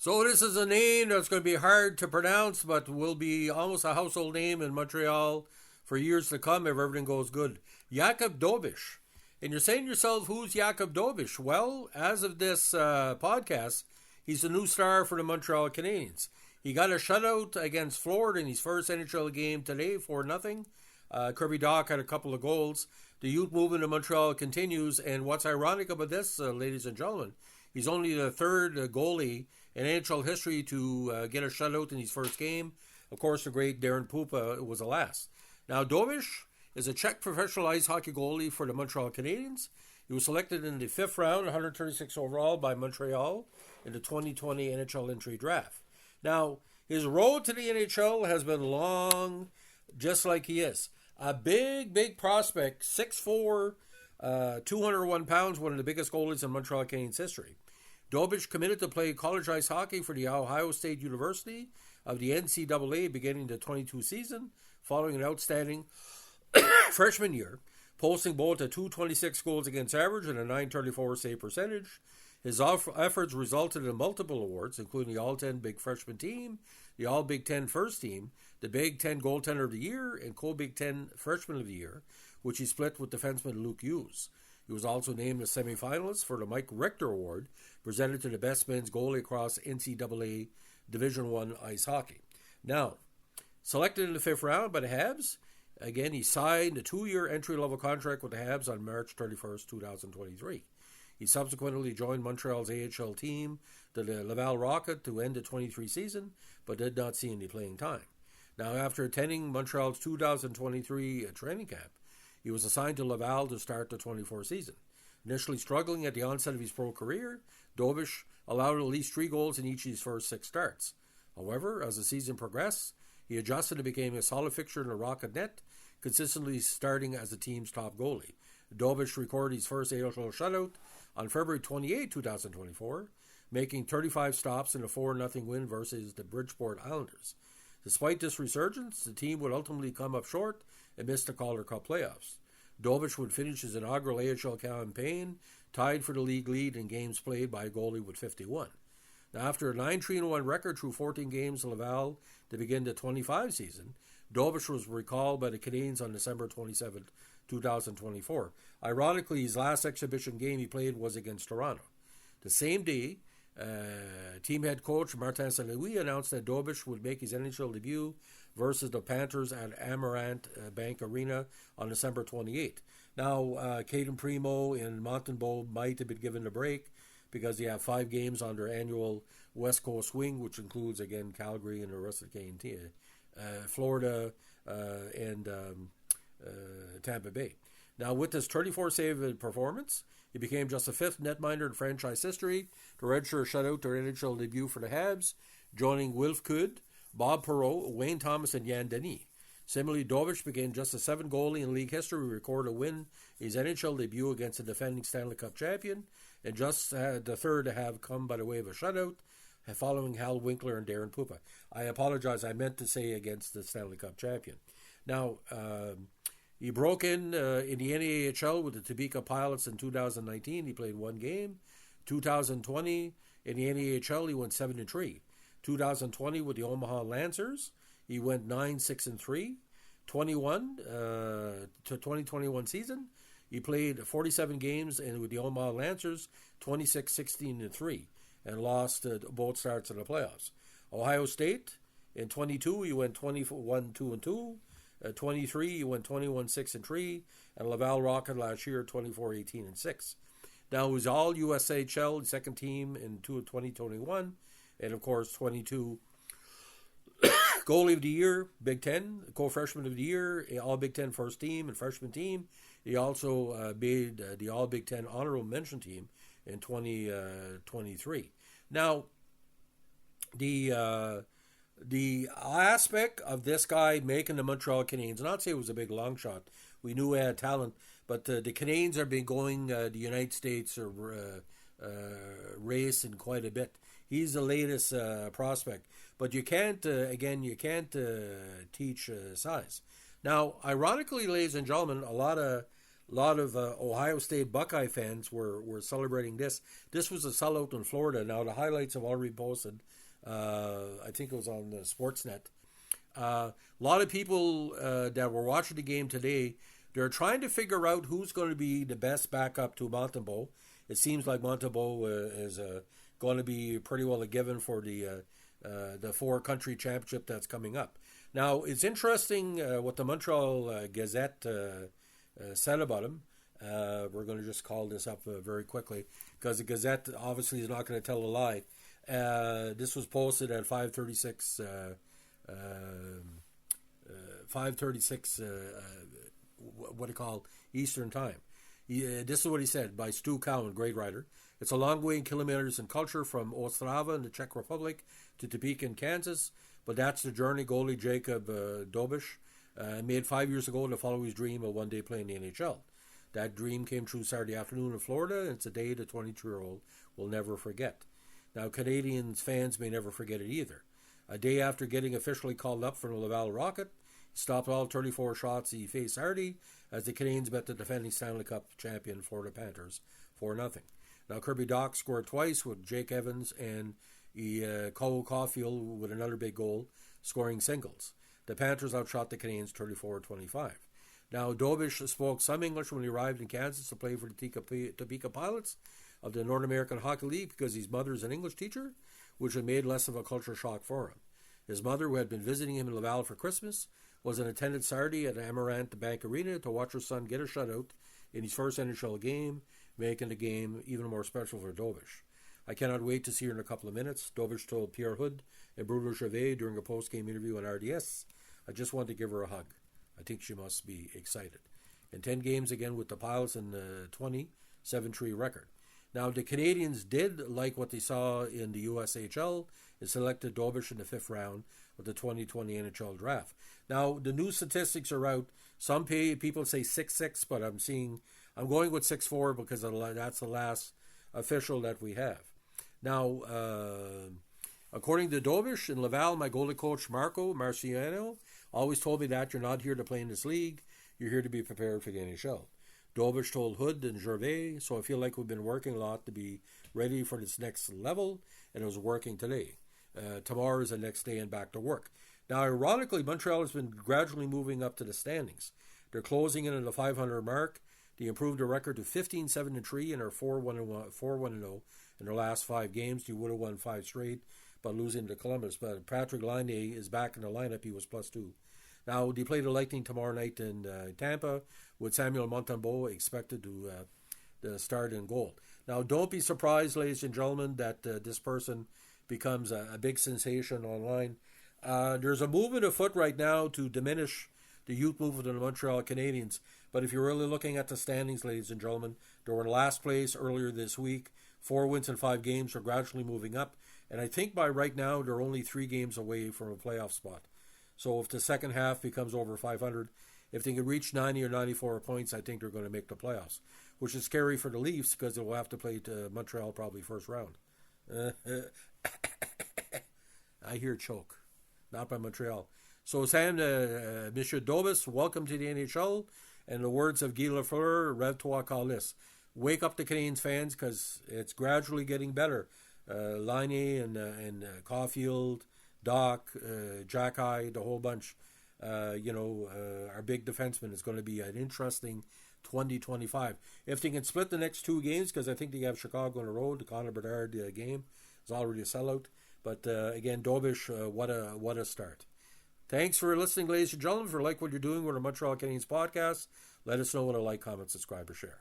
So this is a name that's going to be hard to pronounce, but will be almost a household name in Montreal for years to come if everything goes good. Jakub Dobes. And you're saying to yourself, who's Jakub Dobes? Well, as of this podcast, he's the new star for the Montreal Canadiens. He got a shutout against Florida in his first NHL game today, 4-0. Kirby Dach had a couple of goals. The youth movement in Montreal continues, and what's ironic about this, ladies and gentlemen, he's only the third goalie in NHL history to get a shutout in his first game. Of course, the great Darren Pupa was the last. Now, Dobes is a Czech professional ice hockey goalie for the Montreal Canadiens. He was selected in the 5th round, 136 overall, by Montreal in the 2020 NHL entry draft. Now, his road to the NHL has been long, just like he is. A big prospect, 6'4", 201 pounds, one of the biggest goalies in Montreal Canadiens history. Dobes committed to play college ice hockey for the Ohio State University of the NCAA beginning the 22 season, following an outstanding freshman year, posting both a .226 goals against average and a .934 save percentage. His efforts resulted in multiple awards, including the All-10 Big Freshman Team, the All-Big Ten First Team, the Big Ten Goaltender of the Year, and Co-Big Ten Freshman of the Year, which he split with defenseman Luke Hughes. He was also named a semifinalist for the Mike Richter Award, presented to the best men's goalie across NCAA Division I ice hockey. Now, selected in the 5th round by the Habs, again, he signed a 2-year entry-level contract with the Habs on March 31st, 2023. He subsequently joined Montreal's AHL team, the Laval Rocket, to end the 23 season, but did not see any playing time. Now, after attending Montreal's 2023 training camp, he was assigned to Laval to start the 24 season. Initially struggling at the onset of his pro career, Dobes allowed at least 3 goals in each of his first 6 starts. However, as the season progressed, he adjusted and became a solid fixture in the Rocket net, consistently starting as the team's top goalie. Dobes recorded his first AHL shutout on February 28, 2024, making 35 stops in a 4-0 win versus the Bridgeport Islanders. Despite this resurgence, the team would ultimately come up short and miss the Calder Cup playoffs. Dobes would finish his inaugural AHL campaign tied for the league lead in games played by a goalie with 51. Now, after a 9-3-1 record through 14 games in Laval to begin the 25 season, Dobes was recalled by the Canadiens on December 27, 2024. Ironically, his last exhibition game he played was against Toronto. The same day, team head coach Martin St-Louis announced that Dobes would make his NHL debut versus the Panthers at Amarant Bank Arena on December 28. Now, Caden Primo and Montembeault might have been given a break because they have 5 games on their annual West Coast swing, which includes, again, Calgary and the rest of the Canadian, Florida and Tampa Bay. Now, with this 34-save performance, he became just the 5th netminder in franchise history to register a shutout their NHL debut for the Habs, joining Wilf Kudd, Bob Perreault, Wayne Thomas, and Yan Denis. Similarly, Dobes became just the 7th goalie in league history to record a win in his NHL debut against the defending Stanley Cup champion, and just the 3rd to have come by the way of a shutout, following Hal Winkler and Darren Pupa. I apologize, I meant to say against the Stanley Cup champion. Now, he broke in the NAHL with the Topeka Pilots in 2019. He played 1 game. 2020 in the NAHL, he went 7-3. 2020 with the Omaha Lancers, he went 9-6-3. 2021 season, he played 47 games and with the Omaha Lancers, 26-16-3, and lost both starts in the playoffs. Ohio State in 22, he went 21-2-2. 23, he went 21-6-3, and Laval Rocket last year 24-18-6. Now, he was all USHL, second team in 2021, and of course 22 goalie of the year, Big Ten, co-freshman of the year, all Big Ten first team and freshman team. He also made the all Big Ten honorable mention team in 2023. Now, the aspect of this guy making the Montreal Canadiens, and I'd say it was a big long shot. We knew he had talent, but the Canadiens have been going the United States race in quite a bit. He's the latest prospect, but you can't teach size. Now, ironically, ladies and gentlemen, a lot of A lot of Ohio State Buckeye fans were celebrating this. This was a sellout in Florida. Now, the highlights have already posted. I think it was on the Sportsnet. A lot of people that were watching the game today, they're trying to figure out who's going to be the best backup to Montembeault. It seems like Montembeault is going to be pretty well a given for the four-country championship that's coming up. Now, it's interesting what the Montreal Gazette said about him. We're going to just call this up very quickly because the Gazette obviously is not going to tell a lie. This was posted at 5:36. 5:36. What do you call Eastern time? This is what he said by Stu Cowan, great writer. It's a long way in kilometers and culture from Ostrava in the Czech Republic to Topeka in Kansas, but that's the journey goalie Jakub Dobes made 5 years ago to follow his dream of one day playing the NHL. That dream came true Saturday afternoon in Florida, and it's a day the 22-year-old will never forget. Now, Canadiens fans may never forget it either. A day after getting officially called up for the Laval Rocket, he stopped all 34 shots he faced Saturday as the Canadiens met the defending Stanley Cup champion Florida Panthers 4-0. Now, Kirby Dach scored twice with Jake Evans and Cole Caulfield with another big goal, scoring singles. The Panthers outshot the Canadiens 34-25. Now, Dobes spoke some English when he arrived in Kansas to play for the Topeka Pilots of the North American Hockey League because his mother is an English teacher, which had made less of a culture shock for him. His mother, who had been visiting him in Laval for Christmas, was in attendance Saturday at Amaranth Bank Arena to watch her son get a shutout in his first NHL game, making the game even more special for Dobes. I cannot wait to see her in a couple of minutes, Dobes told Pierre Hood and Bruno Gervais during a post-game interview on RDS. I just want to give her a hug. I think she must be excited. In 10 games again with the Pilots in the 7-3 record. Now, the Canadiens did like what they saw in the USHL and selected Dobes in the 5th round of the 2020 NHL draft. Now, the new statistics are out. Some people say 6'6", but I'm going with 6'4" because that's the last official that we have. Now, according to Dobes, in Laval, my goalie coach Marco Marciano always told me that you're not here to play in this league, you're here to be prepared for the NHL. Dobes told Hood and Gervais, so I feel like we've been working a lot to be ready for this next level, and it was working today. Tomorrow is the next day and back to work. Now, ironically, Montreal has been gradually moving up to the standings. They're closing in on the 500 mark. They improved their record to 15-7-3 and are 4-1-0 in their last 5 games. They would have won 5 straight, but losing to Columbus. But Patrick Laine is back in the lineup. He was +2. Now, they play the Lightning tomorrow night in Tampa with Samuel Montembeault expected to start in goal. Now, don't be surprised, ladies and gentlemen, that this person becomes a big sensation online. There's a movement afoot right now to diminish the youth movement of the Montreal Canadiens. But if you're really looking at the standings, ladies and gentlemen, they were in last place earlier this week. 4 wins in 5 games are gradually moving up. And I think by right now, they're only 3 games away from a playoff spot. So if the second half becomes over 500, if they can reach 90 or 94 points, I think they're going to make the playoffs, which is scary for the Leafs because they will have to play to Montreal probably first round. I hear choke, not by Montreal. So Sam, Monsieur Dobes, welcome to the NHL. And the words of Guy Lafleur, Rev toi Callis. Wake up the Canadiens fans because it's gradually getting better. Laine and Caulfield, Doc, Jacky, the whole bunch, our big defenseman is going to be an interesting 2025. If they can split the next 2 games, because I think they have Chicago on the road, the Connor Bedard game is already a sellout. But again, Dobes, what a start. Thanks for listening, ladies and gentlemen. If you like what you're doing with our Montreal Canadiens podcast, let us know with a like, comment, subscribe, or share.